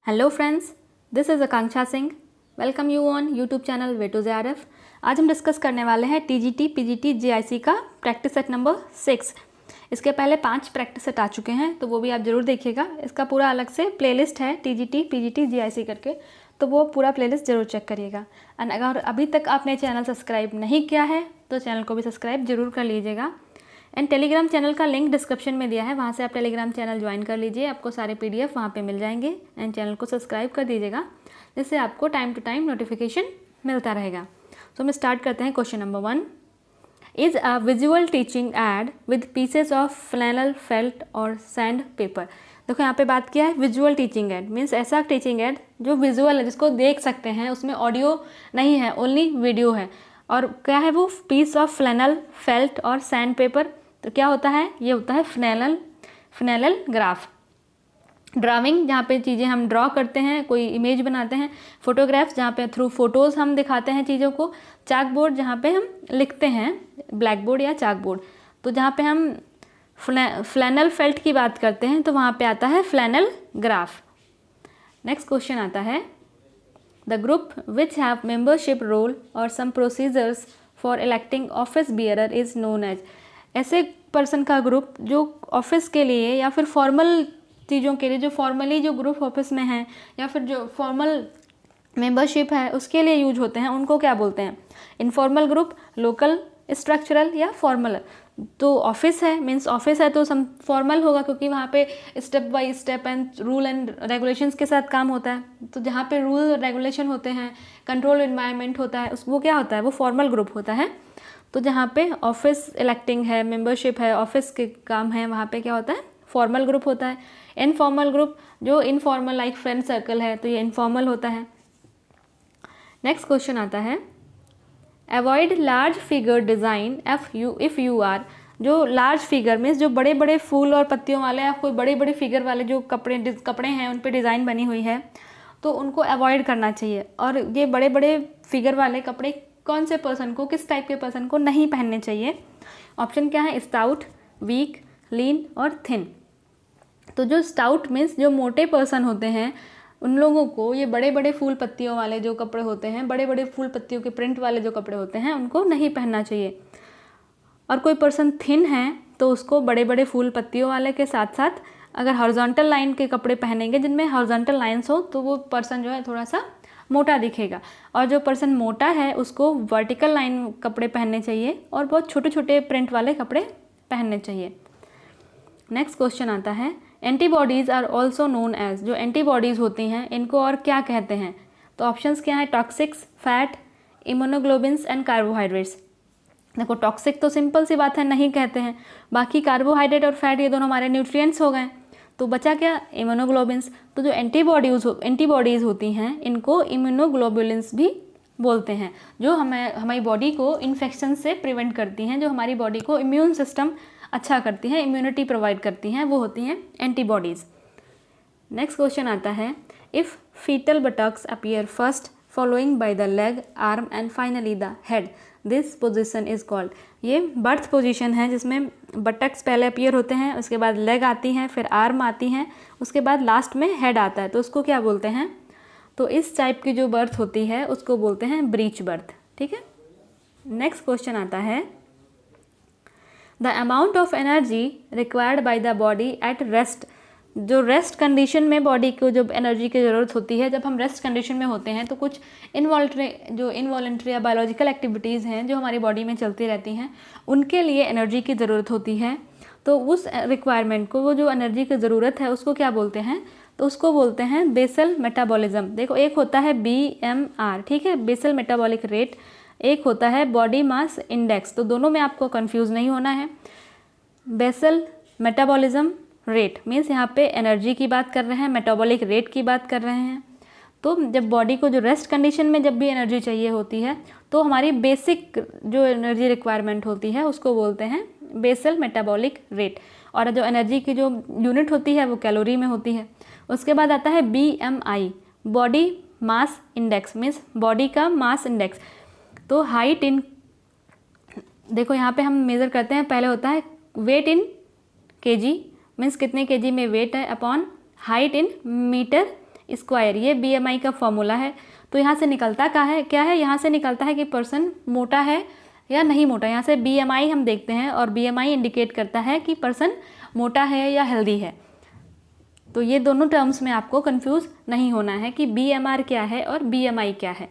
Hello friends, this is Akanksha Singh. Welcome you on YouTube channel way to JRF। आज हम discuss करने वाले हैं TGT PGT JIC का प्रैक्टिस सेट नंबर 6। इसके पहले 5 प्रैक्टिस सेट आ चुके हैं, तो वो भी आप ज़रूर देखिएगा। इसका पूरा अलग से प्लेलिस्ट है TGT PGT JIC करके, तो वो पूरा प्लेलिस्ट ज़रूर चेक करिएगा। एंड अगर अभी तक आपने चैनल सब्सक्राइब नहीं किया है तो चैनल को भी सब्सक्राइब जरूर कर लीजिएगा। एंड टेलीग्राम चैनल का लिंक डिस्क्रिप्शन में दिया है, वहाँ से आप टेलीग्राम चैनल ज्वाइन कर लीजिए। आपको सारे PDF वहाँ पे मिल जाएंगे। एंड चैनल को सब्सक्राइब कर दीजिएगा, जिससे आपको टाइम टू टाइम नोटिफिकेशन मिलता रहेगा। तो हम स्टार्ट करते हैं। Question number 1, is a visual teaching add with pieces of flannel felt और सैंड पेपर। देखो यहाँ पे बात किया है विजुअल टीचिंग एड, मीन्स ऐसा टीचिंग एड जो विजुअल है, जिसको देख सकते हैं, उसमें ऑडियो नहीं है, ओनली वीडियो है। और क्या है वो? पीस ऑफ फ्लैनल फेल्ट और सैंड पेपर। तो क्या होता है? ये होता है फ्लैनल ग्राफ। ड्राइंग, जहाँ पे चीज़ें हम ड्रॉ करते हैं, कोई इमेज बनाते हैं। फोटोग्राफ्स, जहाँ पे थ्रू फोटोज़ हम दिखाते हैं चीज़ों को। चाक बोर्ड, जहाँ पे हम लिखते हैं, ब्लैक बोर्ड या चाक बोर्ड। तो जहाँ पे हम फ्लैनल फेल्ट की बात करते हैं, तो वहाँ पे आता है फ्लैनल ग्राफ। नेक्स्ट क्वेश्चन आता है, the group which have membership roll और some procedures for electing office bearer is known as. ऐसे पर्सन का ग्रुप जो ऑफिस के लिए या फिर फॉर्मल चीज़ों के लिए, जो फॉर्मली जो ग्रुप ऑफिस में हैं या फिर जो फॉर्मल मेंबरशिप है उसके लिए यूज होते हैं, उनको क्या बोलते हैं? इनफॉर्मल ग्रुप, लोकल, स्ट्रक्चरल या फॉर्मल। तो ऑफिस है, मीन्स ऑफिस है तो सम फॉर्मल होगा, क्योंकि वहाँ पे step by step and rule and regulations के साथ काम होता है। तो जहाँ पे रूल रेगुलेशन होते हैं, कंट्रोल एनवायरनमेंट होता है, वो क्या होता है? वो फॉर्मल ग्रुप होता है। तो जहाँ पे ऑफिस इलेक्टिंग है, मेंबरशिप है, ऑफिस के काम है, वहाँ पे क्या होता है? फॉर्मल ग्रुप होता है। इनफॉर्मल ग्रुप, जो इनफॉर्मल लाइक फ्रेंड सर्कल है, तो ये इनफॉर्मल होता है। नेक्स्ट क्वेश्चन आता है, avoid large figure design if you are. जो लार्ज फिगर मीन्स जो बड़े बड़े फूल और पत्तियों वाले या कोई बड़े बड़े फिगर वाले जो कपड़े हैं, उन पे डिज़ाइन बनी हुई है, तो उनको अवॉइड करना चाहिए। और ये बड़े बड़े फिगर वाले कपड़े कौन से पर्सन को, किस टाइप के पर्सन को नहीं पहनने चाहिए? ऑप्शन क्या है? स्टाउट, वीक, लीन और थिन। तो जो स्टाउट मीन्स जो मोटे पर्सन होते हैं, उन लोगों को ये बड़े बड़े फूल पत्तियों वाले जो कपड़े होते हैं, बड़े बड़े फूल पत्तियों के प्रिंट वाले जो कपड़े होते हैं, उनको नहीं पहनना चाहिए। और कोई पर्सन थिन है तो उसको बड़े बड़े फूल पत्तियों वाले के साथ साथ अगर हॉरिजॉन्टल लाइन के कपड़े पहनेंगे, जिनमें हॉरिजॉन्टल लाइन्स हो, तो वो पर्सन जो है थोड़ा सा मोटा दिखेगा। और जो पर्सन मोटा है उसको वर्टिकल लाइन कपड़े पहनने चाहिए और बहुत छोटे छोटे प्रिंट वाले कपड़े पहनने चाहिए। नेक्स्ट क्वेश्चन आता है, antibodies are also known as. जो एंटीबॉडीज़ होती हैं, इनको और क्या कहते हैं? तो ऑप्शंस क्या है? Toxics, fat, immunoglobins and carbohydrates. देखो, टॉक्सिक तो सिंपल सी बात है, नहीं कहते हैं। बाकी कार्बोहाइड्रेट और फैट, ये दोनों हमारे न्यूट्रिएंट्स हो गए। तो बचा क्या? इम्यूनोग्लोबिन्स। तो जो एंटीबॉडीज़ होती हैं, इनको इम्यूनोग्लोबुलिन्स भी बोलते हैं, जो हमारी बॉडी को इन्फेक्शन से प्रिवेंट करती हैं, जो हमारी बॉडी को इम्यून सिस्टम अच्छा करती हैं, इम्यूनिटी प्रोवाइड करती हैं, वो होती हैं एंटीबॉडीज़। नेक्स्ट क्वेश्चन आता है, if fetal buttocks appear first following by the leg, arm and finally the head, this position is called. ये बर्थ पोजीशन है, जिसमें बटक्स पहले अपीयर होते हैं, उसके बाद लेग आती हैं, फिर आर्म आती हैं, उसके बाद लास्ट में हेड आता है। तो उसको क्या बोलते हैं? तो इस टाइप की जो बर्थ होती है उसको बोलते हैं ब्रीच बर्थ। ठीक है। नेक्स्ट क्वेश्चन आता है, the amount of energy required by the body at rest. जो रेस्ट कंडीशन में बॉडी को जब एनर्जी की ज़रूरत होती है, जब हम रेस्ट कंडीशन में होते हैं, तो कुछ इनवॉलंटरी या बायोलॉजिकल एक्टिविटीज़ हैं जो हमारी बॉडी में चलती रहती हैं, उनके लिए एनर्जी की ज़रूरत होती है। तो उस रिक्वायरमेंट को, वो जो एनर्जी की ज़रूरत है, उसको क्या बोलते हैं? तो उसको बोलते हैं बेसल मेटाबॉलिज्म। देखो, एक होता है BMR, ठीक है, बेसल मेटाबॉलिक रेट, एक होता है बॉडी मास इंडेक्स। तो दोनों में आपको कंफ्यूज नहीं होना है। बेसल मेटाबॉलिज्म रेट मीन्स यहाँ पे एनर्जी की बात कर रहे हैं, मेटाबॉलिक रेट की बात कर रहे हैं। तो जब बॉडी को जो रेस्ट कंडीशन में जब भी एनर्जी चाहिए होती है, तो हमारी बेसिक जो एनर्जी रिक्वायरमेंट होती है उसको बोलते हैं बेसल मेटाबॉलिक रेट। और जो एनर्जी की जो यूनिट होती है वो कैलोरी में होती है। उसके बाद आता है BMI, body mass index, means body का मास इंडेक्स। तो हाइट इन, देखो यहाँ पे हम मेज़र करते हैं, पहले होता है वेट इन केजी, मीन्स कितने केजी में वेट है, upon height in metre square, ये BMI का फॉर्मूला है। तो यहाँ से निकलता क्या है, यहाँ से निकलता है कि पर्सन मोटा है या नहीं मोटा। यहाँ से BMI हम देखते हैं और BMI इंडिकेट करता है कि पर्सन मोटा है या हेल्दी है। तो ये दोनों टर्म्स में आपको कंफ्यूज नहीं होना है कि BMR क्या है और BMI क्या है।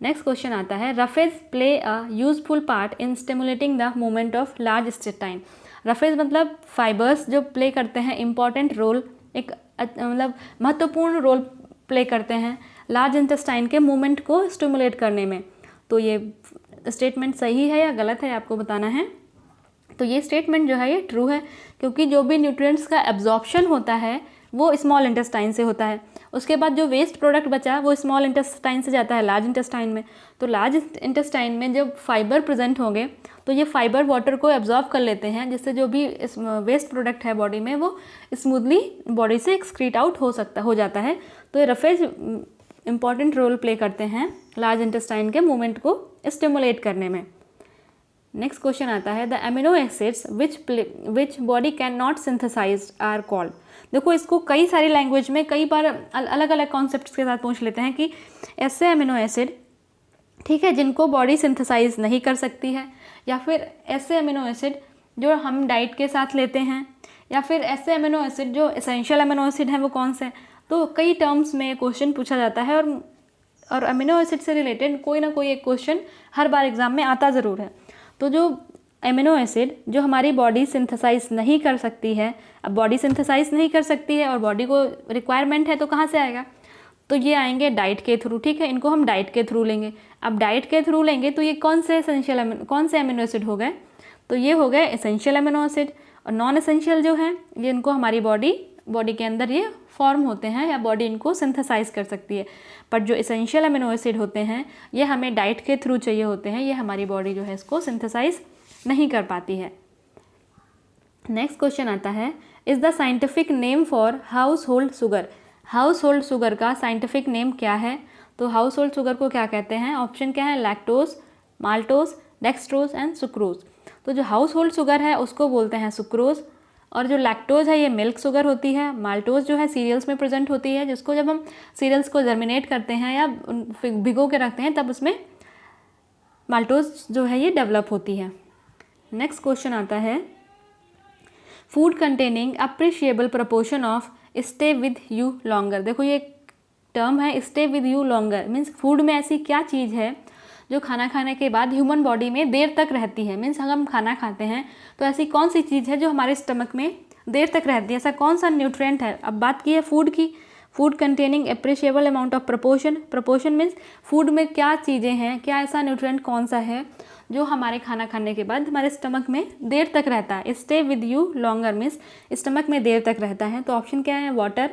नेक्स्ट क्वेश्चन आता है, roughage play a useful part in stimulating the movement of large intestine. Roughage मतलब फाइबर्स जो प्ले करते हैं इम्पॉर्टेंट रोल, एक मतलब महत्वपूर्ण रोल प्ले करते हैं लार्ज इंटेस्टाइन के मूवमेंट को स्टिमुलेट करने में। तो ये स्टेटमेंट सही है या गलत है आपको बताना है। तो ये स्टेटमेंट जो है ये ट्रू है, क्योंकि जो भी न्यूट्रिएंट्स का एब्जॉर्प्शन होता है वो स्मॉल इंटेस्टाइन से होता है। उसके बाद जो वेस्ट प्रोडक्ट बचा वो स्मॉल इंटेस्टाइन से जाता है लार्ज इंटेस्टाइन में। तो लार्ज इंटेस्टाइन में जब फाइबर प्रेजेंट होंगे तो ये फाइबर वाटर को एब्जॉर्ब कर लेते हैं, जिससे जो भी वेस्ट प्रोडक्ट है बॉडी में वो स्मूथली बॉडी से एक्सक्रीट आउट हो जाता है। तो ये रफेज इंपॉर्टेंट रोल प्ले करते हैं लार्ज इंटेस्टाइन के मूवमेंट को स्टिमुलेट करने में। नेक्स्ट क्वेश्चन आता है, the amino acids which body can not synthesize are called. देखो इसको कई सारी लैंग्वेज में कई बार अलग अलग कॉन्सेप्ट्स के साथ पूछ लेते हैं कि ऐसे अमीनो एसिड, ठीक है, जिनको बॉडी सिंथेसाइज नहीं कर सकती है, या फिर ऐसे अमीनो एसिड जो हम डाइट के साथ लेते हैं, या फिर ऐसे अमीनो एसिड जो एसेंशियल अमीनो एसिड हैं वो कौन से। तो कई टर्म्स में क्वेश्चन पूछा जाता है और अमीनो एसिड से रिलेटेड कोई ना कोई एक क्वेश्चन हर बार एग्जाम में आता ज़रूर है। तो जो एमिनो एसिड जो हमारी बॉडी सिंथेसाइज नहीं कर सकती है, अब बॉडी सिंथेसाइज नहीं कर सकती है और बॉडी को रिक्वायरमेंट है तो कहाँ से आएगा, तो ये आएंगे डाइट के थ्रू, ठीक है, इनको हम डाइट के थ्रू लेंगे। अब डाइट के थ्रू लेंगे तो ये कौन से अमीनो एसिड हो गए, तो ये हो गए एसेंशियल अमीनो एसिड। और नॉन एसेंशियल जो हैं ये इनको हमारी बॉडी के अंदर ये फॉर्म होते हैं या बॉडी इनको सिंथेसाइज कर सकती है। पर जो एसेंशियल अमीनो एसिड होते हैं ये हमें डाइट के थ्रू चाहिए होते हैं, ये हमारी बॉडी जो है इसको सिंथेसाइज नहीं कर पाती है। नेक्स्ट क्वेश्चन आता है, is the scientific name for house hold sugar. House hold sugar का साइंटिफिक नेम क्या है, तो हाउस होल्ड शुगर को क्या कहते हैं, ऑप्शन क्या है, lactose, maltose, dextrose and sucrose. तो जो हाउस होल्ड शुगर है उसको बोलते हैं सुक्रोज, और जो लैक्टोज है ये मिल्क शुगर होती है। माल्टोज जो है सीरियल्स में प्रेजेंट होती है, जिसको जब हम सीरियल्स को जर्मिनेट करते हैं या भिगो के रखते हैं तब उसमें माल्टोज जो है ये डेवलप होती है। नेक्स्ट क्वेश्चन आता है, food containing appreciable proportion of stay with you longer. देखो ये टर्म है stay with you longer, means food में ऐसी क्या चीज़ है जो खाना खाने के बाद ह्यूमन बॉडी में देर तक रहती है। मीन्स अगर हम खाना खाते हैं तो ऐसी कौन सी चीज़ है जो हमारे स्टमक में देर तक रहती है, ऐसा कौन सा न्यूट्रिएंट है। अब बात की है फूड की, food containing appreciable amount of proportion means food में क्या चीज़ें हैं, क्या ऐसा न्यूट्रिएंट कौन सा है जो हमारे खाना खाने के बाद हमारे स्टमक में देर तक रहता है। Stay with you longer means stomach में देर तक रहता है। तो ऑप्शन क्या है, water,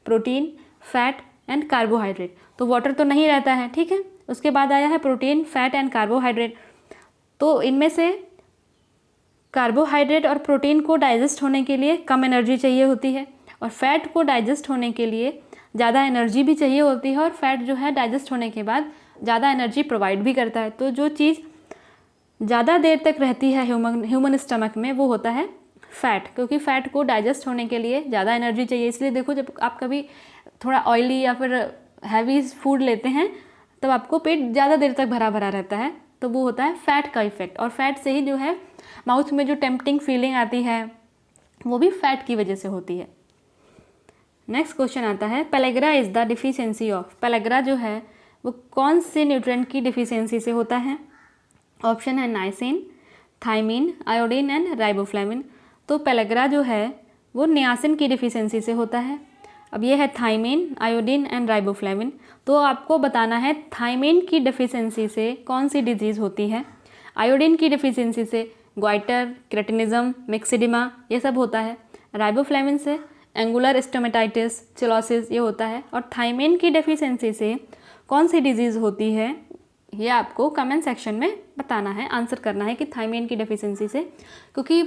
protein, fat and carbohydrate. तो वाटर तो नहीं रहता है, ठीक है, उसके बाद आया है प्रोटीन, फैट एंड कार्बोहाइड्रेट। तो इनमें से कार्बोहाइड्रेट और प्रोटीन को डाइजेस्ट होने के लिए कम एनर्जी चाहिए होती है, और फैट को डाइजेस्ट होने के लिए ज़्यादा एनर्जी भी चाहिए होती है, और फैट जो है डाइजेस्ट होने के बाद ज़्यादा एनर्जी प्रोवाइड भी करता है। तो जो चीज़ ज़्यादा देर तक रहती है ह्यूमन स्टमक में वो होता है फ़ैट, क्योंकि फ़ैट को डाइजेस्ट होने के लिए ज़्यादा एनर्जी चाहिए। इसलिए देखो जब आप कभी थोड़ा ऑयली या फिर हैवी फूड लेते हैं तब आपको पेट ज़्यादा देर तक भरा भरा रहता है, तो वो होता है फ़ैट का इफ़ेक्ट। और फैट से ही जो है माउथ में जो टेम्पटिंग फीलिंग आती है वो भी फैट की वजह से होती है। नेक्स्ट क्वेश्चन आता है, pellagra is the deficiency of. Pellagra जो है वो कौन से न्यूट्रिएंट की डिफिशियंसी से होता है, ऑप्शन है niacin, thiamine, iodine and riboflavin. तो पेलेग्रा जो है वो नियासिन की डिफिशियंसी से होता है। अब ये है थायमीन, आयोडीन एंड राइबोफ्लेविन। तो आपको बताना है थायमीन की डिफिशियंसी से कौन सी डिजीज़ होती है, आयोडीन की डिफिशियंसी से ग्वाइटर, क्रेटिनिज्म, मिक्सिडिमा ये सब होता है, राइबोफ्लेविन से एंगुलर स्टोमेटाइटिस, चिलोसिस ये होता है, और थायमीन की डिफिशियंसी से कौन सी डिजीज़ होती है ये आपको कमेंट सेक्शन में बताना है, आंसर करना है कि थायमीन की डिफिशियंसी से। क्योंकि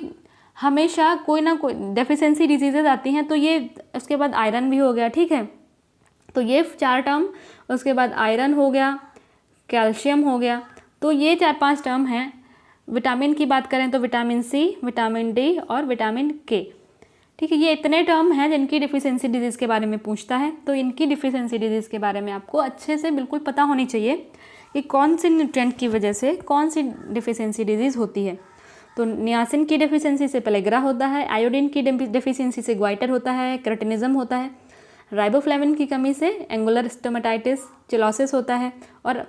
हमेशा कोई ना कोई डेफिशिएंसी डिजीजेज आती हैं, तो ये उसके बाद आयरन भी हो गया, ठीक है, तो ये 4 टर्म, उसके बाद आयरन हो गया, कैल्शियम हो गया, तो ये 4-5 टर्म हैं। विटामिन की बात करें तो विटामिन सी, विटामिन डी और विटामिन के, ठीक है, ये इतने टर्म हैं जिनकी डिफिशियंसी डिजीज़ के बारे में पूछता है। तो इनकी डिफिशियंसी डिजीज़ के बारे में आपको अच्छे से बिल्कुल पता होनी चाहिए कि कौन सी न्यूट्रिएंट की वजह से कौन सी डिफिशियंसी डिजीज़ होती है। तो नियासिन की डिफिशियंसी से पेलेग्रा होता है, आयोडीन की डिफिशियंसी से ग्वाइटर होता है, क्रेटिनिज्म होता है, राइबोफ्लेविन की कमी से एंगुलर स्टोमेटाइटिस चिलोसिस होता है, और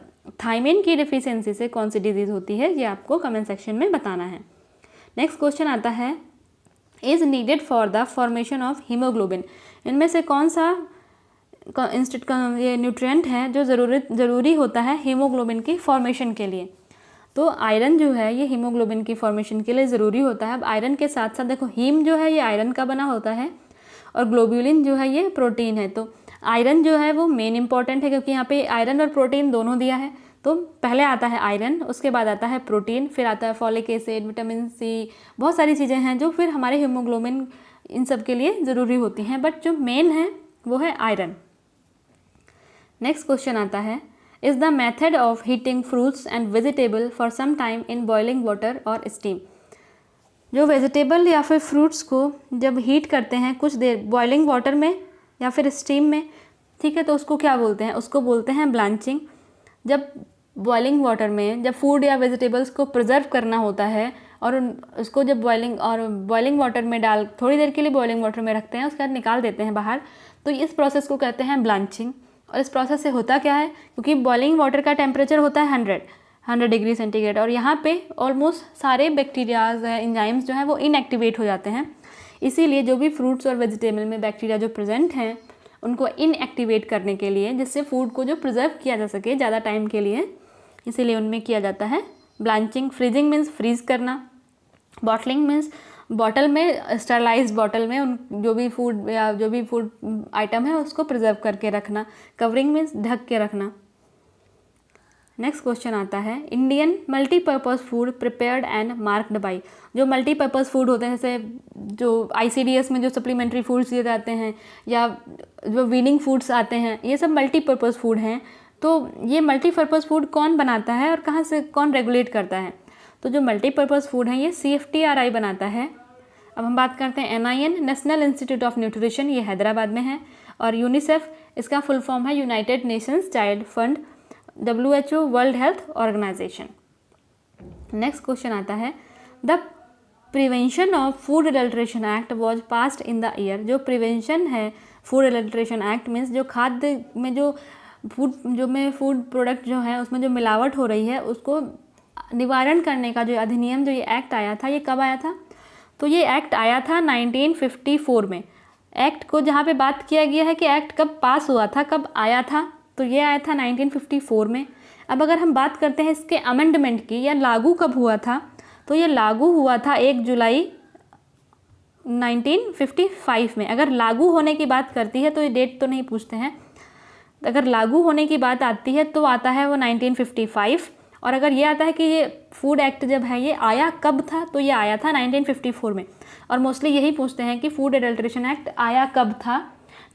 थायमिन की डिफिशियंसी से कौन सी डिजीज़ होती है, ये आपको कमेंट सेक्शन में बताना है। नेक्स्ट क्वेश्चन आता है, is needed for the formation of haemoglobin. इनमें से कौन सा ये न्यूट्रिएंट है जो ज़रूरी होता है हीमोग्लोबिन की फॉर्मेशन के लिए। तो आयरन जो है ये हीमोग्लोबिन की फॉर्मेशन के लिए ज़रूरी होता है। अब आयरन के साथ साथ देखो, हीम जो है ये आयरन का बना होता है और ग्लोब्यूलिन जो है ये प्रोटीन है। तो आयरन जो है वो मेन इंपॉर्टेंट है, क्योंकि यहाँ पे आयरन और प्रोटीन दोनों दिया है। तो पहले आता है आयरन, उसके बाद आता है प्रोटीन, फिर आता है फॉलिक एसिड, विटामिन सी, बहुत सारी चीज़ें हैं जो फिर हमारे हीमोग्लोबिन इन सब के लिए ज़रूरी होती हैं, बट जो मेन है वो है आयरन। नेक्स्ट क्वेश्चन आता है, is the method of heating fruits and vegetable for some time in boiling water और स्टीम। जो वेजिटेबल या फिर फ्रूट्स को जब हीट करते हैं कुछ देर बॉइलिंग वाटर में या फिर स्टीम में, ठीक है, तो उसको क्या बोलते हैं, उसको बोलते हैं ब्लांचिंग। जब बॉइलिंग वाटर में जब फूड या वेजिटेबल्स को प्रिजर्व करना होता है और उसको जब बॉइलिंग वाटर में डाल थोड़ी देर के लिए बॉइलिंग वाटर में रखते हैं, उसके बाद निकाल देते हैं बाहर, तो इस प्रोसेस को कहते हैं ब्लांचिंग। और इस प्रोसेस से होता क्या है, क्योंकि बॉइलिंग वाटर का टेम्परेचर होता है 100 डिग्री सेंटीग्रेड, और यहाँ पे ऑलमोस्ट सारे बैक्टीरियाज एंजाइम्स जो हैं वो इनएक्टिवेट हो जाते हैं। इसीलिए जो भी फ्रूट्स और वेजिटेबल में बैक्टीरिया जो प्रेजेंट हैं उनको इनएक्टिवेट करने के लिए, जिससे फूड को जो प्रिजर्व किया जा सके ज़्यादा टाइम के लिए, इसीलिए उनमें किया जाता है ब्लांचिंग। फ्रीजिंग मीन्स फ्रीज करना, बॉटलिंग मीन्स बॉटल में स्टरलाइज्ड बॉटल में उन जो भी फूड आइटम है उसको प्रिजर्व करके रखना, कवरिंग मीन्स ढक के रखना। नेक्स्ट क्वेश्चन आता है, Indian multipurpose food prepared and marked by. जो मल्टीपर्पज़ फूड होते हैं, जैसे जो ICDS में जो सप्लीमेंट्री फूड्स दिए जाते हैं या जो वीनिंग फूड्स आते हैं, ये सब मल्टीपर्पज़ फूड हैं। तो ये मल्टीपर्पज़ फूड कौन बनाता है और कहाँ से कौन रेगुलेट करता है? तो जो मल्टीपर्पज़ फूड हैं ये CFTRI बनाता है। अब हम बात करते हैं NIN, national institute of nutrition, ये हैदराबाद में है, और यूनिसेफ इसका फुल फॉर्म है United Nations Child Fund, WHO World Health Organization. Next question आता है, the prevention of food adulteration act was passed in the year. जो प्रिवेंशन है फूड एडल्ट्रेशन एक्ट मीन्स जो खाद्य में जो फूड प्रोडक्ट जो है उसमें जो मिलावट हो रही है उसको निवारण करने का जो अधिनियम, जो ये एक्ट आया था, ये कब आया था? तो ये एक्ट आया था 1954 में। एक्ट को जहाँ पे बात किया गया है कि एक्ट कब पास हुआ था, कब आया था, तो ये आया था 1954 में। अब अगर हम बात करते हैं इसके अमेंडमेंट की, या लागू कब हुआ था, तो ये लागू हुआ था 1 जुलाई 1955 में। अगर लागू होने की बात करती है तो ये डेट तो नहीं पूछते हैं, अगर लागू होने की बात आती है तो आता है वो 1955। और अगर ये आता है कि ये फूड एक्ट जब है ये आया कब था, तो ये आया था 1954 में। और मोस्टली यही पूछते हैं कि फूड एडल्ट्रेशन एक्ट आया कब था,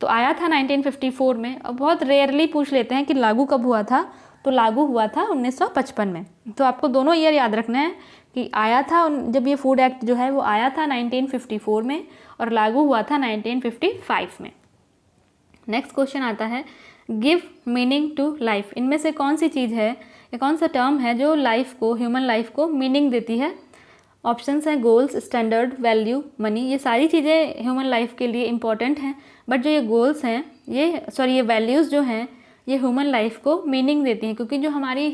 तो आया था 1954 में। और बहुत रेयरली पूछ लेते हैं कि लागू कब हुआ था, तो लागू हुआ था 1955 में। तो आपको दोनों ईयर याद रखना है कि आया था जब ये फूड एक्ट जो है वो आया था 1954 में और लागू हुआ था 1955 में। नेक्स्ट क्वेश्चन आता है, गिव मीनिंग टू लाइफ। इनमें से कौन सी चीज़ है या कौन सा टर्म है जो लाइफ को, ह्यूमन लाइफ को मीनिंग देती है? ऑप्शंस हैं गोल्स, स्टैंडर्ड, वैल्यू, मनी। ये सारी चीज़ें ह्यूमन लाइफ के लिए इंपॉर्टेंट हैं, बट जो ये गोल्स हैं ये वैल्यूज़ जो हैं ये ह्यूमन लाइफ को मीनिंग देती हैं। क्योंकि जो हमारी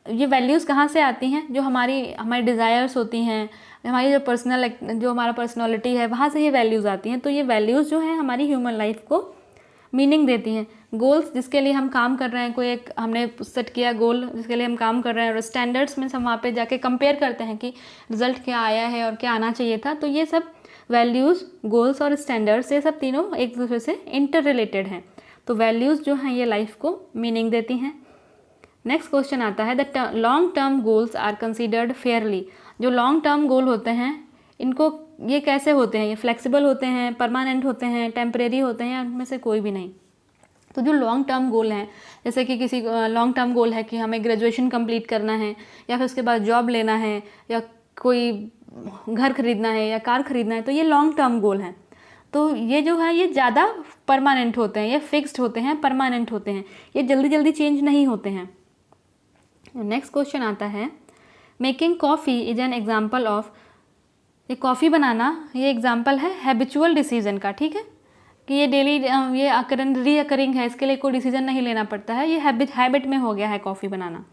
ये वैल्यूज़ कहाँ से आती हैं, जो हमारी डिज़ायर्स होती हैं, हमारी जो हमारा पर्सनैलिटी है, वहाँ से ये वैल्यूज़ आती हैं। तो ये वैल्यूज़ जो हैं हमारी ह्यूमन लाइफ को मीनिंग देती हैं। गोल्स जिसके लिए हम काम कर रहे हैं, कोई एक हमने सेट किया गोल जिसके लिए हम काम कर रहे हैं, और स्टैंडर्ड्स में हम वहाँ पे जाके कंपेयर करते हैं कि रिज़ल्ट क्या आया है और क्या आना चाहिए था। तो ये सब वैल्यूज़, गोल्स और स्टैंडर्ड्स, ये सब तीनों एक दूसरे से इंटर रिलेटेड हैं। तो वैल्यूज़ जो हैं ये लाइफ को मीनिंग देती हैं। नेक्स्ट क्वेश्चन आता है, the long term goals are considered fairly. जो लॉन्ग टर्म गोल होते हैं इनको ये कैसे होते हैं? ये फ्लेक्सिबल होते हैं, परमानेंट होते हैं, टेम्परेरी होते हैं, या उनमें से कोई भी नहीं? तो जो लॉन्ग टर्म गोल हैं, जैसे कि किसी लॉन्ग टर्म गोल है कि हमें ग्रेजुएशन कंप्लीट करना है, या फिर उसके बाद जॉब लेना है, या कोई घर खरीदना है या कार खरीदना है, तो ये लॉन्ग टर्म गोल हैं। तो ये जो है ये ज़्यादा परमानेंट होते हैं, ये फिक्स्ड होते हैं, परमानेंट होते हैं, ये जल्दी जल्दी चेंज नहीं होते हैं। नेक्स्ट क्वेश्चन आता है, making coffee is an example of, ये कॉफ़ी बनाना ये एग्जाम्पल है हैबिचुअल डिसीजन का, ठीक है, कि ये डेली ये रीअकरिंग है, इसके लिए कोई डिसीजन नहीं लेना पड़ता है, ये हैबिट में हो गया है कॉफ़ी बनाना।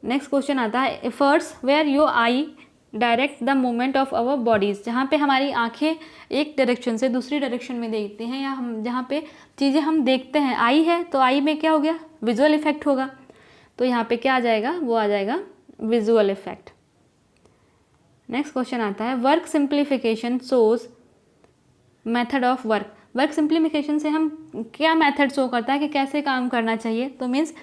नेक्स्ट क्वेश्चन आता है, efforts where your eye direct the movement of our bodies, जहाँ पे हमारी आंखें एक डायरेक्शन से दूसरी डायरेक्शन में देखती हैं, या हम जहाँ पे चीज़ें हम देखते हैं, आई है तो आई में क्या हो गया, विजुअल इफेक्ट होगा, तो यहाँ पे क्या आ जाएगा, वो आ जाएगा विजुअल इफेक्ट। नेक्स्ट क्वेश्चन आता है, work simplification shows method of work, work simplification से हम क्या मेथड शो करता है कि कैसे काम करना चाहिए, तो मीन्स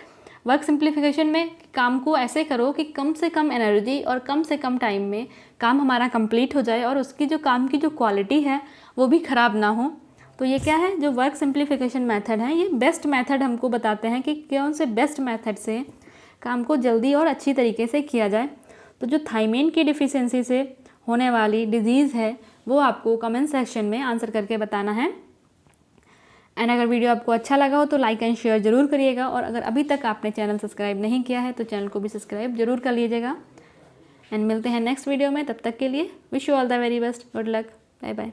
वर्क सिंप्लीफिकेशन में काम को ऐसे करो कि कम से कम एनर्जी और कम से कम टाइम में काम हमारा कंप्लीट हो जाए और उसकी जो काम की जो क्वालिटी है वो भी ख़राब ना हो। तो ये क्या है, जो वर्क सिंप्लीफिकेशन मेथड है, ये बेस्ट मेथड हमको बताते हैं कि कौन से बेस्ट मेथड से काम को जल्दी और अच्छी तरीके से किया जाए। तो जो थायमीन की डिफिशियंसी से होने वाली डिजीज़ है वो आपको कमेंट सेक्शन में आंसर करके बताना है। एंड अगर वीडियो आपको अच्छा लगा हो तो लाइक एंड शेयर ज़रूर करिएगा, और अगर अभी तक आपने चैनल सब्सक्राइब नहीं किया है तो चैनल को भी सब्सक्राइब जरूर कर लीजिएगा। एंड मिलते हैं नेक्स्ट वीडियो में, तब तक के लिए wish you all the very best, good luck, bye bye.